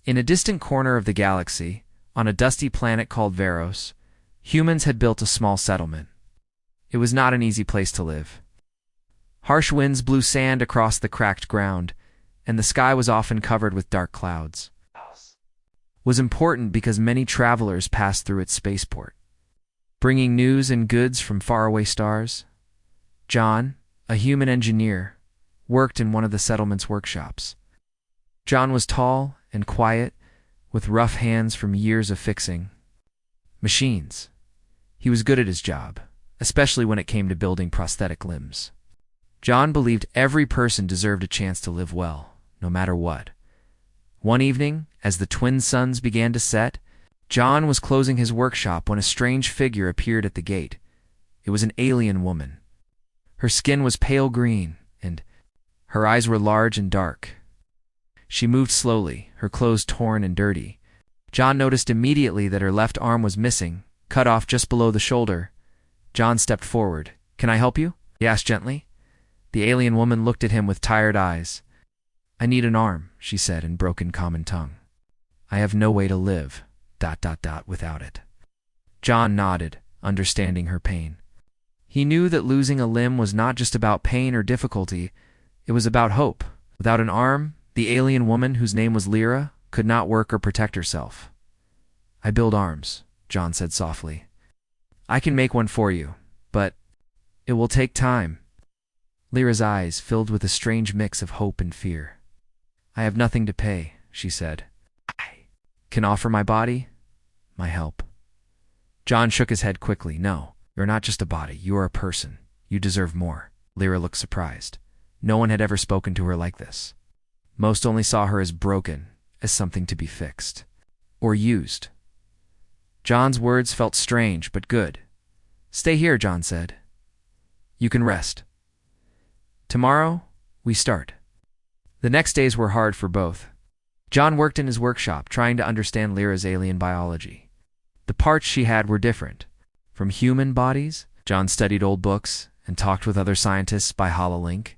In a distant corner of the galaxy, on a dusty planet called Veros, humans had built a small settlement. It was not an easy place to live. Harsh winds blew sand across the cracked ground, and the sky was often covered with dark clouds. It was important because many travelers passed through its spaceport, bringing news and goods from faraway stars. John, a human engineer, worked in one of the settlement's workshops. John was tall and quiet, with rough hands from years of fixing machines. He was good at his job, especially when it came to building prosthetic limbs. John believed every person deserved a chance to live well, no matter what. One evening, as the twin suns began to set, John was closing his workshop when a strange figure appeared at the gate. It was an alien woman. Her skin was pale green, and her eyes were large and dark. She moved slowly, her clothes torn and dirty. John noticed immediately that her left arm was missing, cut off just below the shoulder. John stepped forward. "Can I help you?" he asked gently. The alien woman looked at him with tired eyes. "I need an arm," she said in broken common tongue. "I have no way to live, without it." John nodded, understanding her pain. He knew that losing a limb was not just about pain or difficulty, it was about hope. Without an arm, the alien woman, whose name was Lyra, could not work or protect herself. "I build arms," John said softly. "I can make one for you, but it will take time." Lyra's eyes filled with a strange mix of hope and fear. "I have nothing to pay," she said. "I can offer my body, my help." John shook his head quickly. "No, you're not just a body, you are a person. You deserve more." Lyra looked surprised. No one had ever spoken to her like this. Most only saw her as broken, as something to be fixed. Or used. John's words felt strange, but good. "Stay here," John said. "You can rest. Tomorrow, we start." The next days were hard for both. John worked in his workshop, trying to understand Lyra's alien biology. The parts she had were different. From human bodies, John studied old books and talked with other scientists by HoloLink.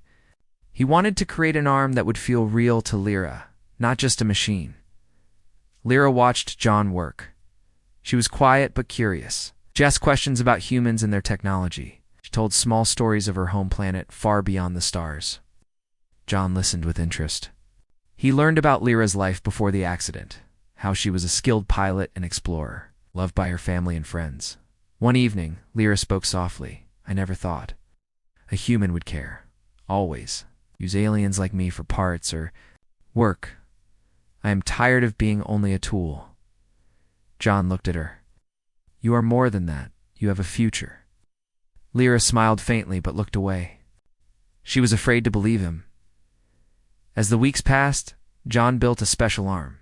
He wanted to create an arm that would feel real to Lyra, not just a machine. Lyra watched John work. She was quiet but curious. She asked questions about humans and their technology. She told small stories of her home planet far beyond the stars. John listened with interest. He learned about Lyra's life before the accident, how she was a skilled pilot and explorer, loved by her family and friends. One evening, Lyra spoke softly. "I never thought a human would care. Always. Use aliens like me for parts or work. I am tired of being only a tool." John looked at her. "You are more than that. You have a future." Lyra smiled faintly but looked away. She was afraid to believe him. As the weeks passed, John built a special arm.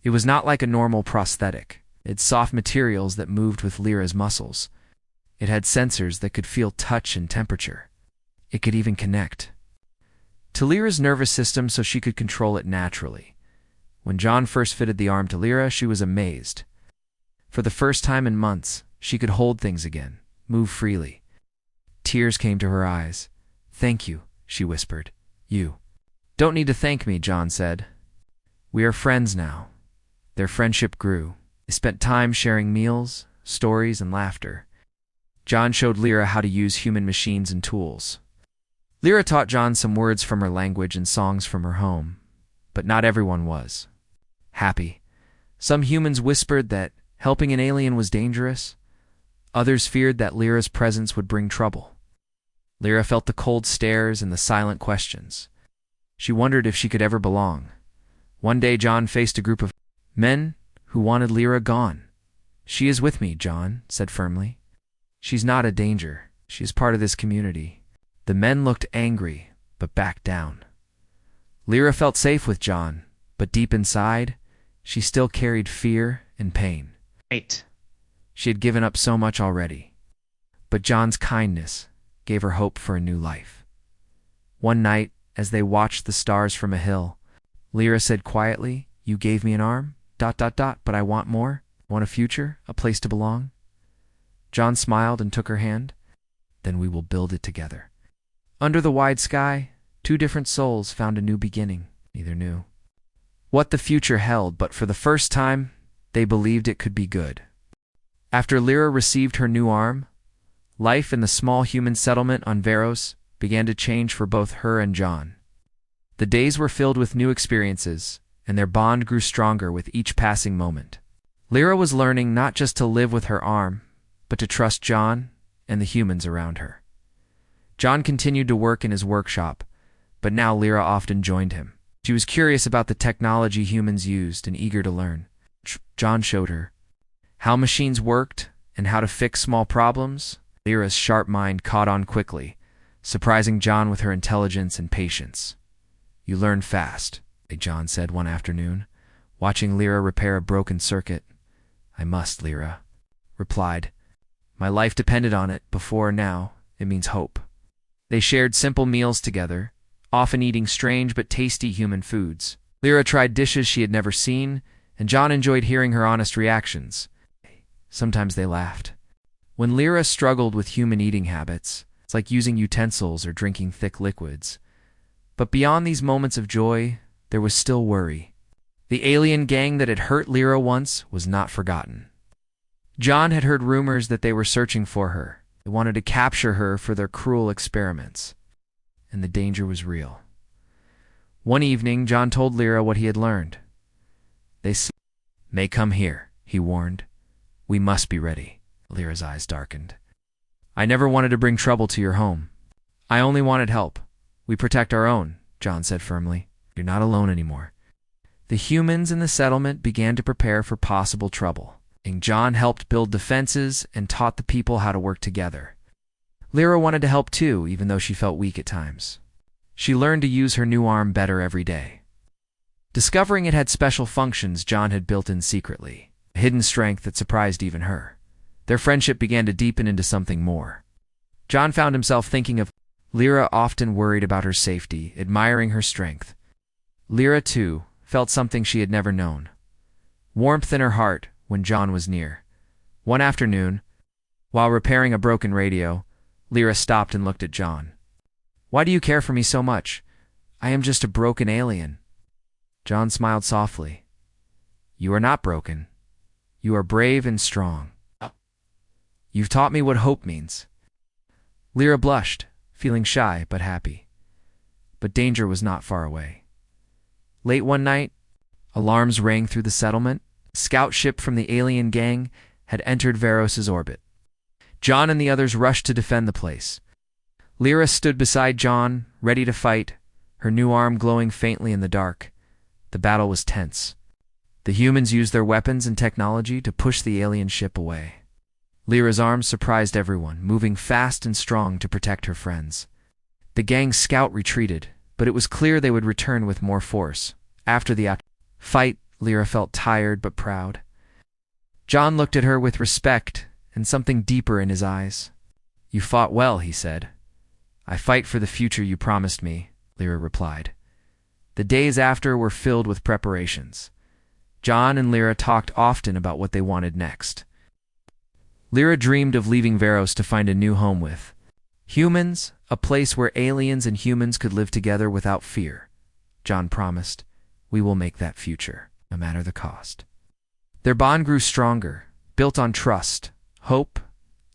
It was not like a normal prosthetic. It had soft materials that moved with Lyra's muscles. It had sensors that could feel touch and temperature. It could even connect to Lyra's nervous system so she could control it naturally. When John first fitted the arm to Lyra, she was amazed. For the first time in months, she could hold things again, move freely. Tears came to her eyes. "Thank you," she whispered. "You don't need to thank me," John said. "We are friends now." Their friendship grew. They spent time sharing meals, stories, and laughter. John showed Lyra how to use human machines and tools. Lyra taught John some words from her language and songs from her home, but not everyone was happy. Some humans whispered that helping an alien was dangerous. Others feared that Lyra's presence would bring trouble. Lyra felt the cold stares and the silent questions. She wondered if she could ever belong. One day John faced a group of men who wanted Lyra gone. "She is with me," John said firmly. "She's not a danger. She is part of this community." The men looked angry, but backed down. Lyra felt safe with John, but deep inside, she still carried fear and pain. She had given up so much already. But John's kindness gave her hope for a new life. One night, as they watched the stars from a hill, Lyra said quietly, "You gave me an arm, but I want more. I want a future, a place to belong." John smiled and took her hand. "Then we will build it together." Under the wide sky, two different souls found a new beginning. Neither knew. what the future held, but for the first time, they believed it could be good. After Lyra received her new arm, life in the small human settlement on Veros began to change for both her and John. The days were filled with new experiences, and their bond grew stronger with each passing moment. Lyra was learning not just to live with her arm, but to trust John and the humans around her. John continued to work in his workshop, but now Lyra often joined him. She was curious about the technology humans used and eager to learn. John showed her how machines worked and how to fix small problems. Lyra's sharp mind caught on quickly, surprising John with her intelligence and patience. "You learn fast," John said one afternoon, watching Lyra repair a broken circuit. "I must," Lyra replied. "My life depended on it before, and now it means hope." They shared simple meals together, often eating strange but tasty human foods. Lyra tried dishes she had never seen, and John enjoyed hearing her honest reactions. Sometimes they laughed. When Lyra struggled with human eating habits, it's like using utensils or drinking thick liquids. But beyond these moments of joy, there was still worry. The alien gang that had hurt Lyra once was not forgotten. John had heard rumors that they were searching for her. They wanted to capture her for their cruel experiments. And the danger was real. One evening, John told Lyra what he had learned. "They may come here," he warned. "We must be ready." Lyra's eyes darkened. "I never wanted to bring trouble to your home. I only wanted help. We protect our own," John said firmly. "You're not alone anymore." The humans in the settlement began to prepare for possible trouble, and John helped build defenses and taught the people how to work together. Lyra wanted to help too, even though she felt weak at times. She learned to use her new arm better every day. Discovering it had special functions John had built in secretly, a hidden strength that surprised even her. Their friendship began to deepen into something more. John found himself thinking of Lyra, often worried about her safety, admiring her strength. Lyra, too, felt something she had never known. Warmth in her heart when John was near. One afternoon, while repairing a broken radio, Lyra stopped and looked at John. "Why do you care for me so much? I am just a broken alien." John smiled softly. "You are not broken. You are brave and strong. You've taught me what hope means." Lyra blushed, feeling shy but happy. But danger was not far away. Late one night, alarms rang through the settlement. A scout ship from the alien gang had entered Veros's orbit. John and the others rushed to defend the place. Lyra stood beside John, ready to fight, her new arm glowing faintly in the dark. The battle was tense. The humans used their weapons and technology to push the alien ship away. Lyra's arms surprised everyone, moving fast and strong to protect her friends. The gang's scout retreated, but it was clear they would return with more force. After the fight, Lyra felt tired but proud. John looked at her with respect and something deeper in his eyes. "You fought well," he said. "I fight for the future you promised me," Lyra replied. The days after were filled with preparations. John and Lyra talked often about what they wanted next. Lyra dreamed of leaving Veros to find a new home with humans, a place where aliens and humans could live together without fear. John promised, "We will make that future, no matter the cost." Their bond grew stronger, built on trust, hope,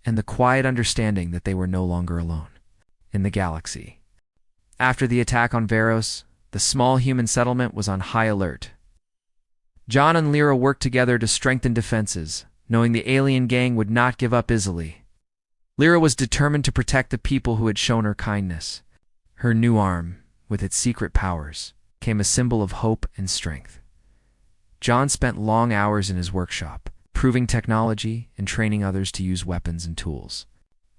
and the quiet understanding that they were no longer alone in the galaxy. After the attack on Veros, the small human settlement was on high alert. John and Lyra worked together to strengthen defenses, knowing the alien gang would not give up easily. Lyra was determined to protect the people who had shown her kindness. Her new arm, with its secret powers, became a symbol of hope and strength. John spent long hours in his workshop, proving technology and training others to use weapons and tools.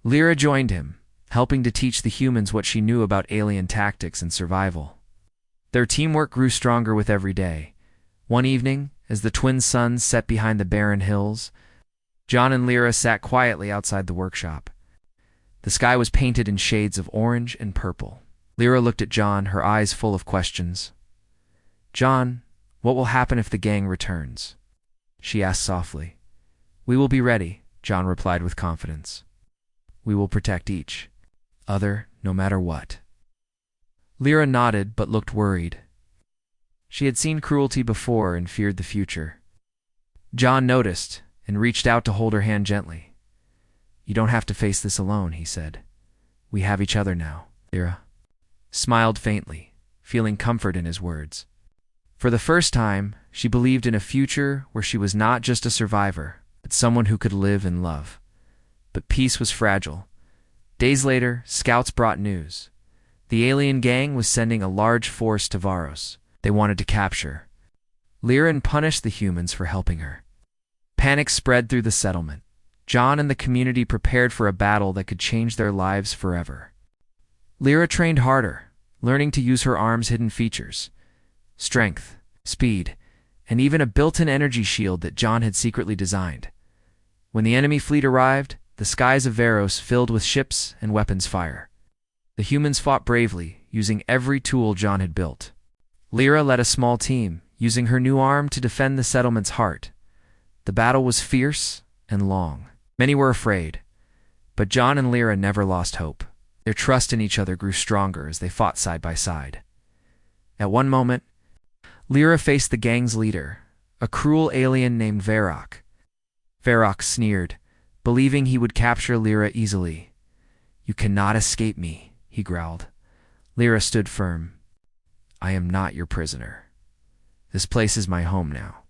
Lyra joined him, helping to teach the humans what she knew about alien tactics and survival. Their teamwork grew stronger with every day. One evening, as the twin suns set behind the barren hills, John and Lyra sat quietly outside the workshop. The sky was painted in shades of orange and purple. Lyra looked at John, her eyes full of questions. "John, what will happen if the gang returns?" she asked softly. "We will be ready," John replied with confidence. "We will protect each other, no matter what." Lyra nodded but looked worried. She had seen cruelty before and feared the future. John noticed and reached out to hold her hand gently. "You don't have to face this alone," he said. "We have each other now." Lyra smiled faintly, feeling comfort in his words. For the first time, she believed in a future where she was not just a survivor, but someone who could live and love. But peace was fragile. Days later, scouts brought news. The alien gang was sending a large force to Varos. They wanted to capture Lyra and punish the humans for helping her. Panic spread through the settlement. John and the community prepared for a battle that could change their lives forever. Lyra trained harder, learning to use her arm's hidden features: strength, speed, and even a built-in energy shield that John had secretly designed. When the enemy fleet arrived, the skies of Varos filled with ships and weapons fire. The humans fought bravely, using every tool John had built. Lyra led a small team, using her new arm to defend the settlement's heart. The battle was fierce and long. Many were afraid, but John and Lyra never lost hope. Their trust in each other grew stronger as they fought side by side. At one moment, Lyra faced the gang's leader, a cruel alien named Varrock. Varrock sneered, believing he would capture Lyra easily. "You cannot escape me," he growled. Lyra stood firm. "I am not your prisoner. This place is my home now."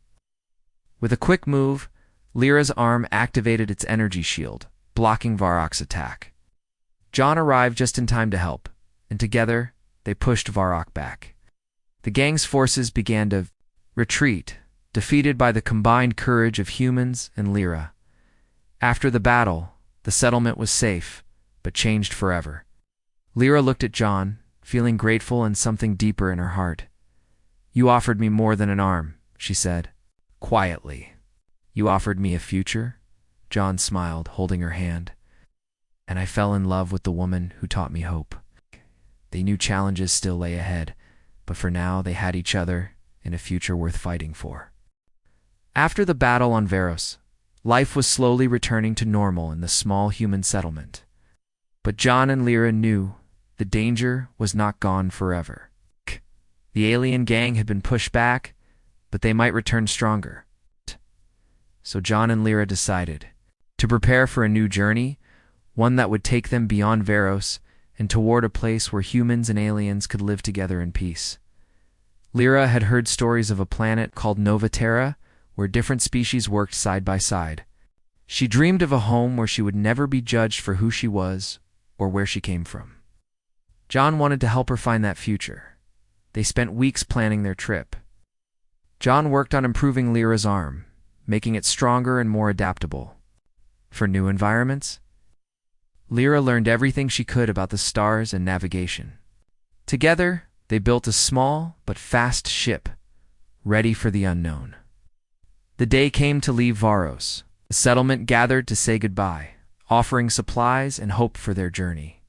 With a quick move, Lyra's arm activated its energy shield, blocking Varrock's attack. John arrived just in time to help, and together they pushed Varrock back. The gang's forces began to retreat, defeated by the combined courage of humans and Lyra. After the battle, the settlement was safe, but changed forever. Lyra looked at John, feeling grateful and something deeper in her heart. "You offered me more than an arm," she said, quietly. "You offered me a future?" John smiled, holding her hand. "And I fell in love with the woman who taught me hope." They knew challenges still lay ahead, but for now they had each other and a future worth fighting for. After the battle on Varos, life was slowly returning to normal in the small human settlement. But John and Lyra knew the danger was not gone forever. The alien gang had been pushed back, but they might return stronger. So John and Lyra decided to prepare for a new journey, one that would take them beyond Varos and toward a place where humans and aliens could live together in peace. Lyra had heard stories of a planet called Nova Terra, where different species worked side by side. She dreamed of a home where she would never be judged for who she was or where she came from. John wanted to help her find that future. They spent weeks planning their trip. John worked on improving Lyra's arm, making it stronger and more adaptable. For new environments, Lyra learned everything she could about the stars and navigation. Together, they built a small but fast ship, ready for the unknown. The day came to leave Varos. The settlement gathered to say goodbye, offering supplies and hope for their journey.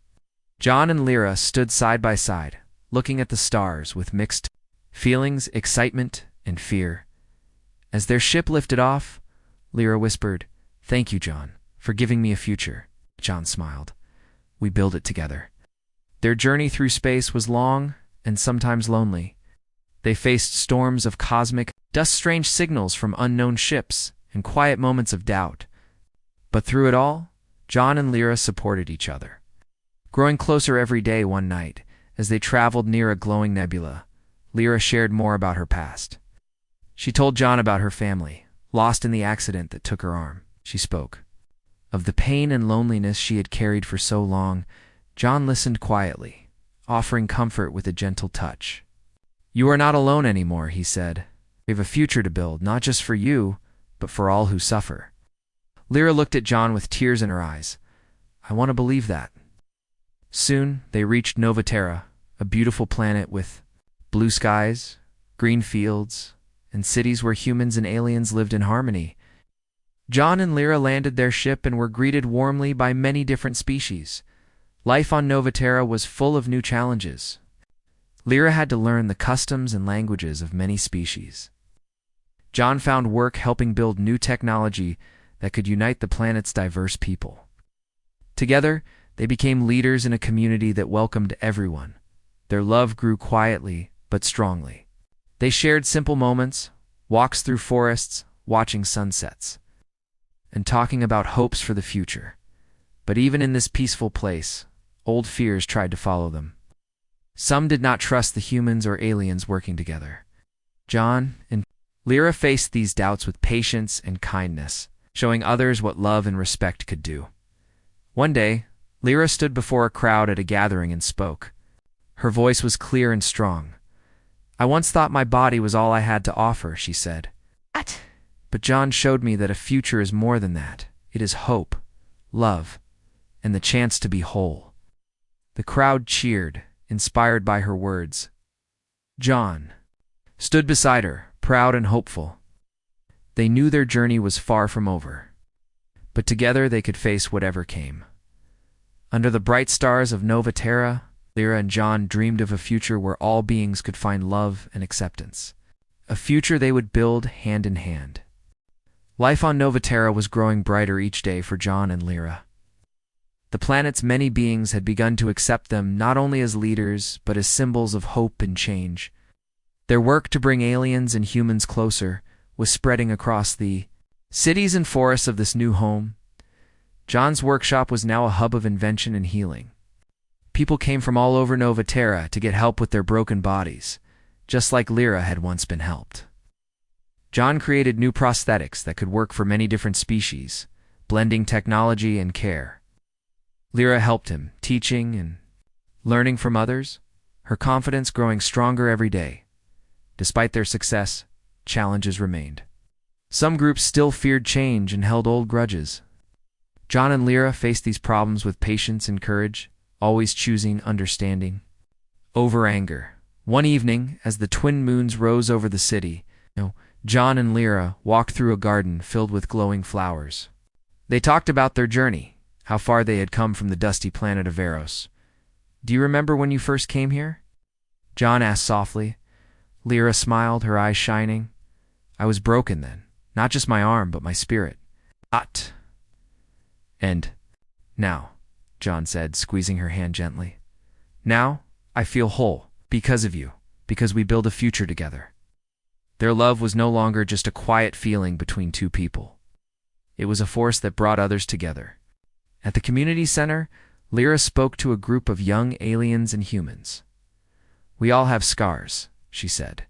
John and Lyra stood side by side, looking at the stars with mixed feelings, excitement, and fear. As their ship lifted off, Lyra whispered, "Thank you, John, for giving me a future." John smiled. "We build it together." Their journey through space was long and sometimes lonely. They faced storms of cosmic dust, strange signals from unknown ships, and quiet moments of doubt. But through it all, John and Lyra supported each other. Growing closer every day one night, as they traveled near a glowing nebula, Lyra shared more about her past. She told John about her family, lost in the accident that took her arm. She spoke of the pain and loneliness she had carried for so long. John listened quietly, offering comfort with a gentle touch. "You are not alone anymore," he said. "We have a future to build, not just for you, but for all who suffer." Lyra looked at John with tears in her eyes. "I want to believe that." Soon, they reached Nova Terra, a beautiful planet with blue skies, green fields, and cities where humans and aliens lived in harmony. John and Lyra landed their ship and were greeted warmly by many different species. Life on Nova Terra was full of new challenges. Lyra had to learn the customs and languages of many species. John found work helping build new technology that could unite the planet's diverse people. Together, they became leaders in a community that welcomed everyone. Their love grew quietly but strongly. They shared simple moments, walks through forests, watching sunsets, and talking about hopes for the future. But even in this peaceful place, old fears tried to follow them. Some did not trust the humans or aliens working together. John and Lyra faced these doubts with patience and kindness, showing others what love and respect could do. One day, Lyra stood before a crowd at a gathering and spoke. Her voice was clear and strong. "I once thought my body was all I had to offer," she said. "What?" "But John showed me that a future is more than that. It is hope, love, and the chance to be whole." The crowd cheered, inspired by her words. John stood beside her, proud and hopeful. They knew their journey was far from over, but together they could face whatever came. Under the bright stars of Nova Terra, Lyra and John dreamed of a future where all beings could find love and acceptance. A future they would build hand in hand. Life on Nova Terra was growing brighter each day for John and Lyra. The planet's many beings had begun to accept them not only as leaders, but as symbols of hope and change. Their work to bring aliens and humans closer was spreading across the cities and forests of this new home. John's workshop was now a hub of invention and healing. People came from all over Nova Terra to get help with their broken bodies, just like Lyra had once been helped. John created new prosthetics that could work for many different species, blending technology and care. Lyra helped him, teaching and learning from others, her confidence growing stronger every day. Despite their success, challenges remained. Some groups still feared change and held old grudges. John and Lyra faced these problems with patience and courage, always choosing understanding over anger. One evening, as the twin moons rose over the city, John and Lyra walked through a garden filled with glowing flowers. They talked about their journey, how far they had come from the dusty planet of Veros. "Do you remember when you first came here?" John asked softly. Lyra smiled, her eyes shining. "I was broken then, not just my arm, but my spirit." "And now," John said, squeezing her hand gently. "Now, I feel whole, because of you, because we build a future together." Their love was no longer just a quiet feeling between two people. It was a force that brought others together. At the community center, Lyra spoke to a group of young aliens and humans. "We all have scars," she said.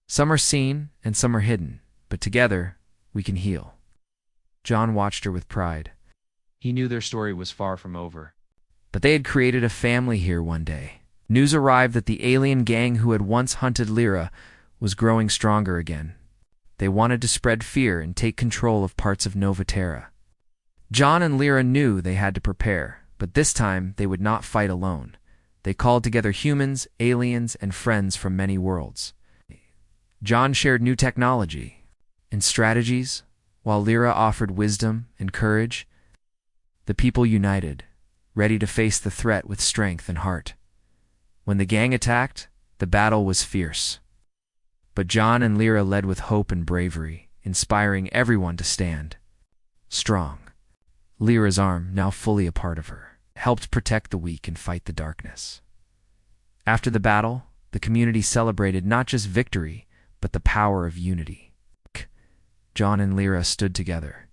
"Some are seen and some are hidden, but together we can heal." John watched her with pride. He knew their story was far from over. But they had created a family here one day. News arrived that the alien gang who had once hunted Lyra was growing stronger again. They wanted to spread fear and take control of parts of Nova Terra. John and Lyra knew they had to prepare, but this time they would not fight alone. They called together humans, aliens, and friends from many worlds. John shared new technology and strategies, while Lyra offered wisdom and courage. The people united, ready to face the threat with strength and heart. When the gang attacked, the battle was fierce. But John and Lyra led with hope and bravery, inspiring everyone to stand strong. Lyra's arm, now fully a part of her, helped protect the weak and fight the darkness. After the battle, the community celebrated not just victory, but the power of unity. John and Lyra stood together,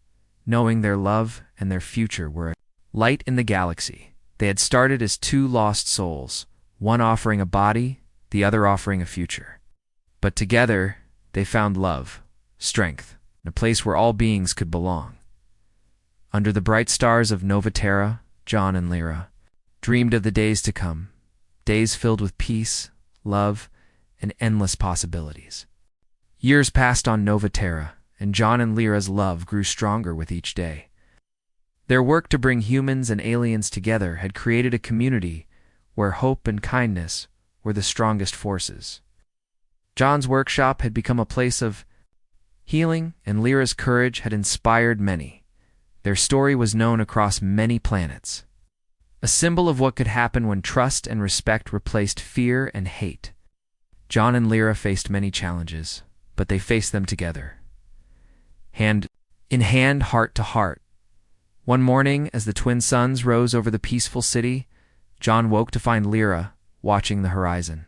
knowing their love and their future were a light in the galaxy. They had started as two lost souls, one offering a body, the other offering a future. But together, they found love, strength, and a place where all beings could belong. Under the bright stars of Nova Terra, John and Lyra dreamed of the days to come, days filled with peace, love, and endless possibilities. Years passed on Nova Terra, and John and Lyra's love grew stronger with each day. Their work to bring humans and aliens together had created a community where hope and kindness were the strongest forces. John's workshop had become a place of healing, and Lyra's courage had inspired many. Their story was known across many planets, a symbol of what could happen when trust and respect replaced fear and hate. John and Lyra faced many challenges, but they faced them together, hand in hand, heart to heart. One morning, as the twin suns rose over the peaceful city, John woke to find Lyra watching the horizon.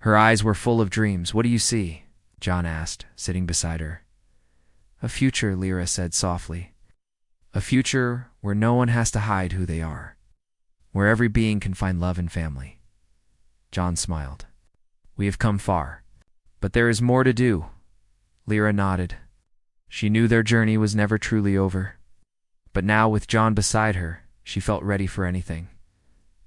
Her eyes were full of dreams. "What do you see?" John asked, sitting beside her. "A future," Lyra said softly. "A future where no one has to hide who they are. Where every being can find love and family." John smiled. "We have come far. But there is more to do." Lyra nodded. She knew their journey was never truly over. But now, with John beside her, she felt ready for anything.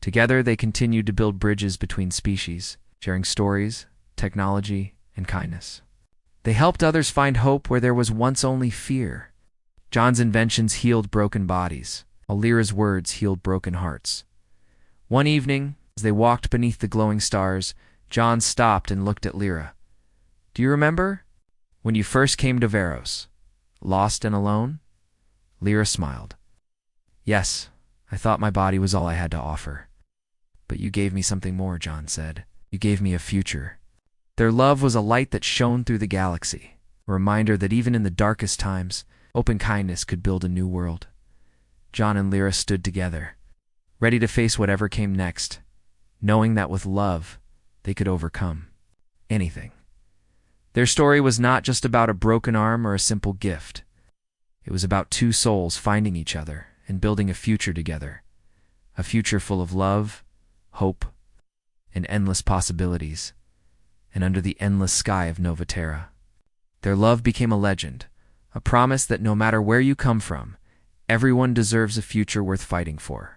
Together, they continued to build bridges between species, sharing stories, technology, and kindness. They helped others find hope where there was once only fear. John's inventions healed broken bodies, while Lyra's words healed broken hearts. One evening, as they walked beneath the glowing stars, John stopped and looked at Lyra. "Do you remember when you first came to Veros? Lost and alone?" Lyra smiled. "Yes, I thought my body was all I had to offer. But you gave me something more," John said. "You gave me a future." Their love was a light that shone through the galaxy, a reminder that even in the darkest times, open kindness could build a new world. John and Lyra stood together, ready to face whatever came next, knowing that with love, they could overcome anything. Their story was not just about a broken arm or a simple gift. It was about two souls finding each other and building a future together, a future full of love, hope, and endless possibilities, and under the endless sky of Nova Terra. Their love became a legend, a promise that no matter where you come from, everyone deserves a future worth fighting for.